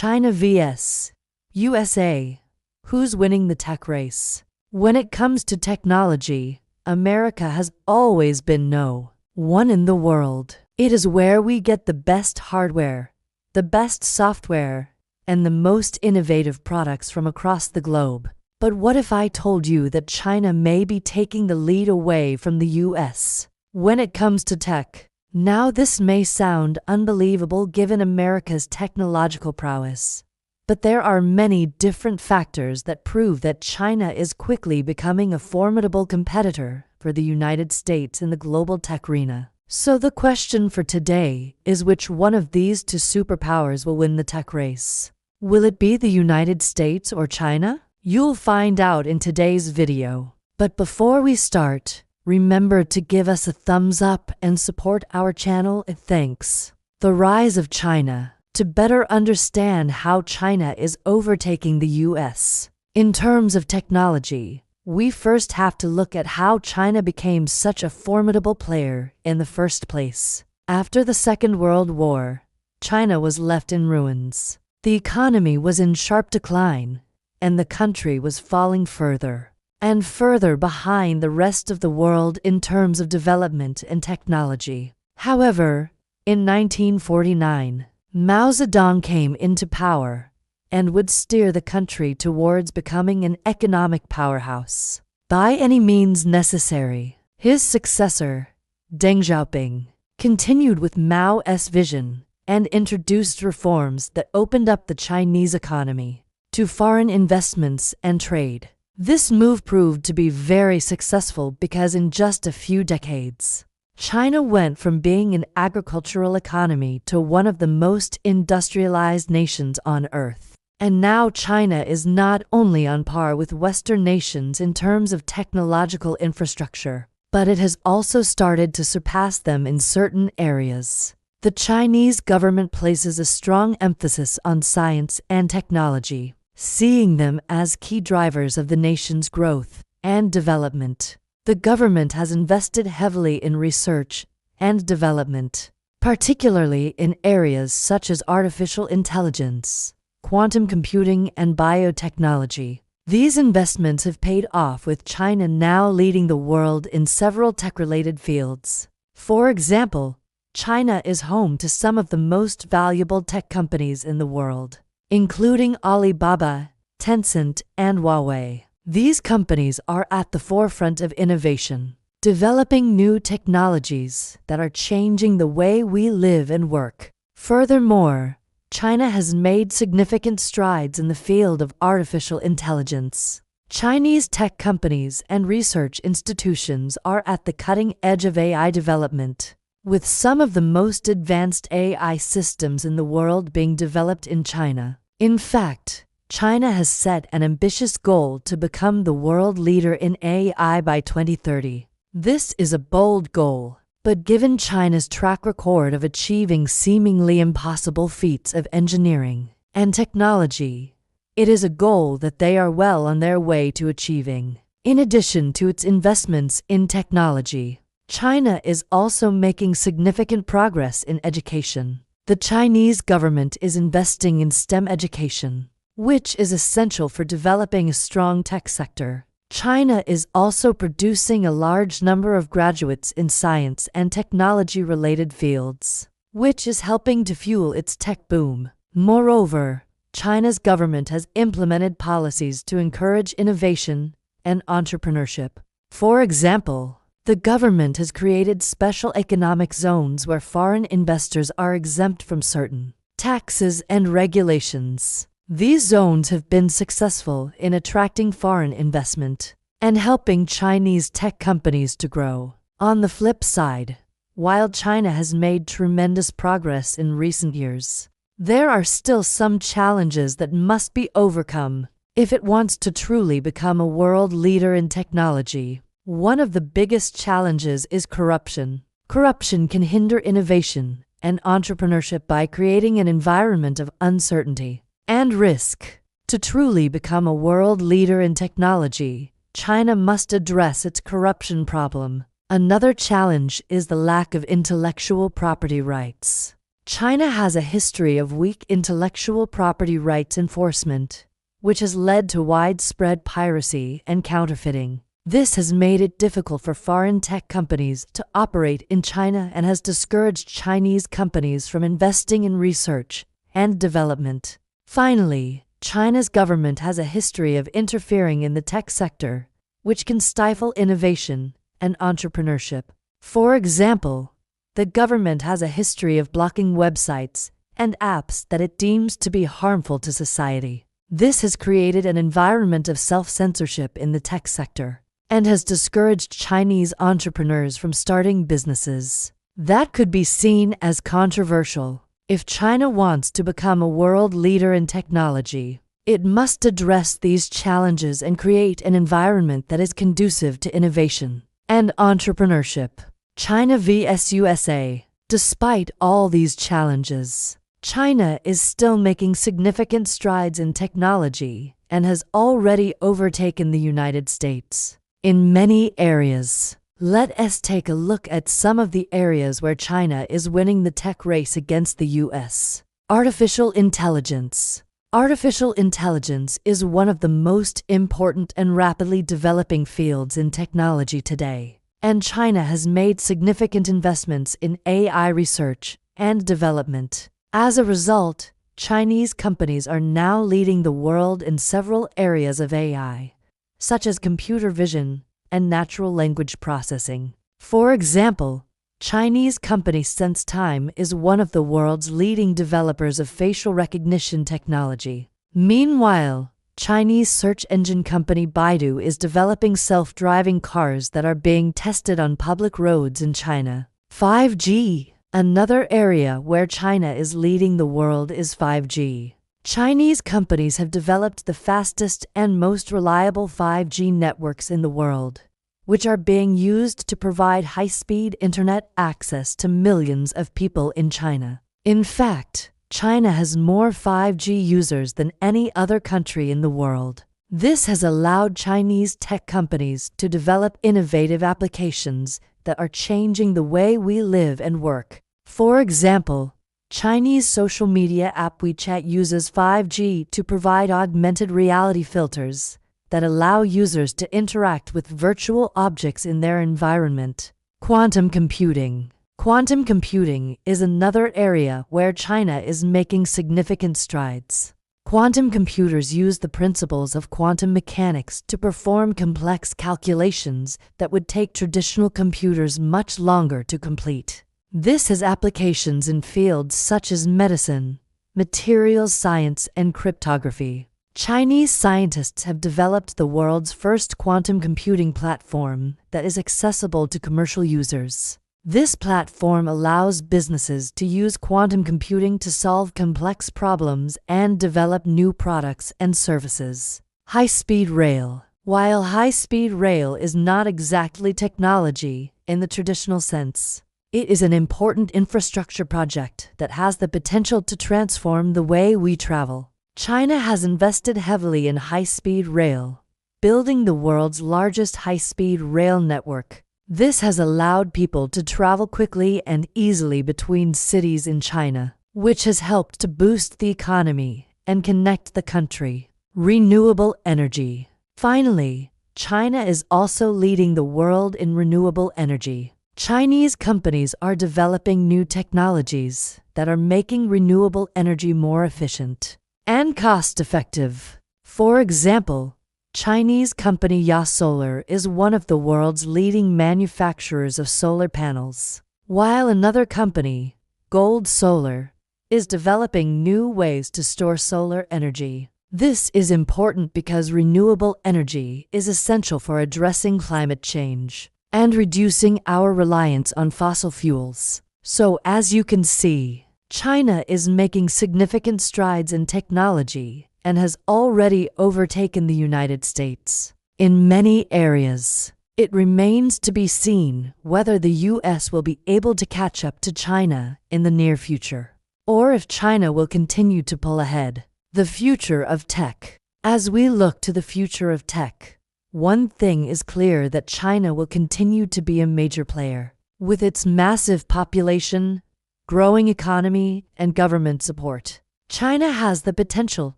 China vs. USA. Who's winning the tech race? When it comes to technology, America has always been no. one in the world. It is where we get the best hardware, the best software, and the most innovative products from across the globe. But what if I told you that China may be taking the lead away from the US when it comes to tech? Now, this may sound unbelievable given America's technological prowess, but there are many different factors that prove that China is quickly becoming a formidable competitor for the United States in the global tech arena. So the question for today is, which one of these two superpowers will win the tech race? Will it be the United States or China? You'll find out in today's video. But before we start, remember to give us a thumbs up and support our channel. Thanks. The rise of China. To better understand how China is overtaking the US in terms of technology, we first have to look at how China became such a formidable player in the first place. After the Second World War, China was left in ruins. The economy was in sharp decline, and the country was falling further and further behind the rest of the world in terms of development and technology. However, in 1949, Mao Zedong came into power and would steer the country towards becoming an economic powerhouse by any means necessary. His successor, Deng Xiaoping, continued with Mao's vision and introduced reforms that opened up the Chinese economy to foreign investments and trade. This move proved to be very successful because in just a few decades, China went from being an agricultural economy to one of the most industrialized nations on Earth. And now China is not only on par with Western nations in terms of technological infrastructure, but it has also started to surpass them in certain areas. The Chinese government places a strong emphasis on science and technology, seeing them as key drivers of the nation's growth and development. The government has invested heavily in research and development, particularly in areas such as artificial intelligence, quantum computing, and biotechnology. These investments have paid off, with China now leading the world in several tech-related fields. For example, China is home to some of the most valuable tech companies in the world, including Alibaba, Tencent, and Huawei. These companies are at the forefront of innovation, developing new technologies that are changing the way we live and work. Furthermore, China has made significant strides in the field of artificial intelligence. Chinese tech companies and research institutions are at the cutting edge of AI development, with some of the most advanced AI systems in the world being developed in China. In fact, China has set an ambitious goal to become the world leader in AI by 2030. This is a bold goal, but given China's track record of achieving seemingly impossible feats of engineering and technology, it is a goal that they are well on their way to achieving. In addition to its investments in technology, China is also making significant progress in education. The Chinese government is investing in STEM education, which is essential for developing a strong tech sector. China is also producing a large number of graduates in science and technology-related fields, which is helping to fuel its tech boom. Moreover, China's government has implemented policies to encourage innovation and entrepreneurship. For example, the government has created special economic zones where foreign investors are exempt from certain taxes and regulations. These zones have been successful in attracting foreign investment and helping Chinese tech companies to grow. On the flip side, while China has made tremendous progress in recent years, there are still some challenges that must be overcome if it wants to truly become a world leader in technology. One of the biggest challenges is corruption. Corruption can hinder innovation and entrepreneurship by creating an environment of uncertainty and risk. To truly become a world leader in technology, China must address its corruption problem. Another challenge is the lack of intellectual property rights. China has a history of weak intellectual property rights enforcement, which has led to widespread piracy and counterfeiting. This has made it difficult for foreign tech companies to operate in China and has discouraged Chinese companies from investing in research and development. Finally, China's government has a history of interfering in the tech sector, which can stifle innovation and entrepreneurship. For example, the government has a history of blocking websites and apps that it deems to be harmful to society. This has created an environment of self-censorship in the tech sector and has discouraged Chinese entrepreneurs from starting businesses. That could be seen as controversial. If China wants to become a world leader in technology, it must address these challenges and create an environment that is conducive to innovation and entrepreneurship. China vs. USA. Despite all these challenges, China is still making significant strides in technology and has already overtaken the United States in many areas. Let us take a look at some of the areas where China is winning the tech race against the US. Artificial intelligence. Artificial intelligence is one of the most important and rapidly developing fields in technology today, and China has made significant investments in AI research and development. As a result, Chinese companies are now leading the world in several areas of AI, such as computer vision and natural language processing. For example, Chinese company SenseTime is one of the world's leading developers of facial recognition technology. Meanwhile, Chinese search engine company Baidu is developing self-driving cars that are being tested on public roads in China. 5G. Another area where China is leading the world is 5G. Chinese companies have developed the fastest and most reliable 5G networks in the world, which are being used to provide high-speed internet access to millions of people in China. In fact, China has more 5G users than any other country in the world. This has allowed Chinese tech companies to develop innovative applications that are changing the way we live and work. For example, Chinese social media app WeChat uses 5G to provide augmented reality filters that allow users to interact with virtual objects in their environment. Quantum computing. Quantum computing is another area where China is making significant strides. Quantum computers use the principles of quantum mechanics to perform complex calculations that would take traditional computers much longer to complete. This has applications in fields such as medicine, materials science, and cryptography. Chinese scientists have developed the world's first quantum computing platform that is accessible to commercial users. This platform allows businesses to use quantum computing to solve complex problems and develop new products and services. High-speed rail. While high-speed rail is not exactly technology in the traditional sense, it is an important infrastructure project that has the potential to transform the way we travel. China has invested heavily in high-speed rail, building the world's largest high-speed rail network. This has allowed people to travel quickly and easily between cities in China, which has helped to boost the economy and connect the country. Renewable energy. Finally, China is also leading the world in renewable energy. Chinese companies are developing new technologies that are making renewable energy more efficient and cost-effective. For example, Chinese company Ya Solar is one of the world's leading manufacturers of solar panels, while another company, Gold Solar, is developing new ways to store solar energy. This is important because renewable energy is essential for addressing climate change and reducing our reliance on fossil fuels. So, as you can see, China is making significant strides in technology and has already overtaken the United States in many areas. It remains to be seen whether the US will be able to catch up to China in the near future, or if China will continue to pull ahead. The future of tech. As we look to the future of tech, one thing is clear, that China will continue to be a major player. With its massive population, growing economy, and government support, China has the potential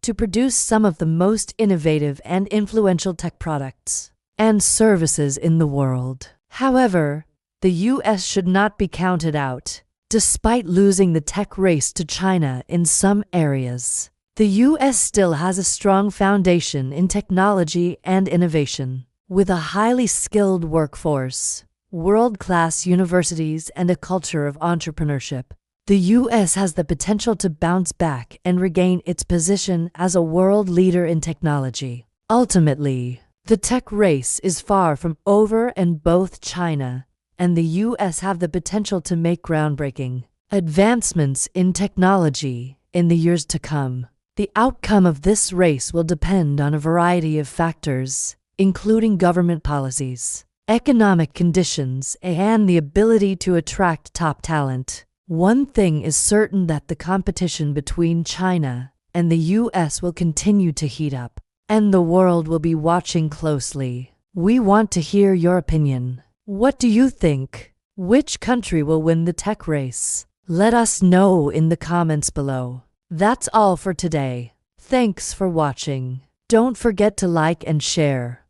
to produce some of the most innovative and influential tech products and services in the world. However, the US should not be counted out. Despite losing the tech race to China in some areas, the US still has a strong foundation in technology and innovation. With a highly skilled workforce, world-class universities, and a culture of entrepreneurship, the US has the potential to bounce back and regain its position as a world leader in technology. Ultimately, the tech race is far from over, and both China and the US have the potential to make groundbreaking advancements in technology in the years to come. The outcome of this race will depend on a variety of factors, including government policies, economic conditions, and the ability to attract top talent. One thing is certain, that the competition between China and the US will continue to heat up, and the world will be watching closely. We want to hear your opinion. What do you think? Which country will win the tech race? Let us know in the comments below. That's all for today. Thanks for watching. Don't forget to like and share.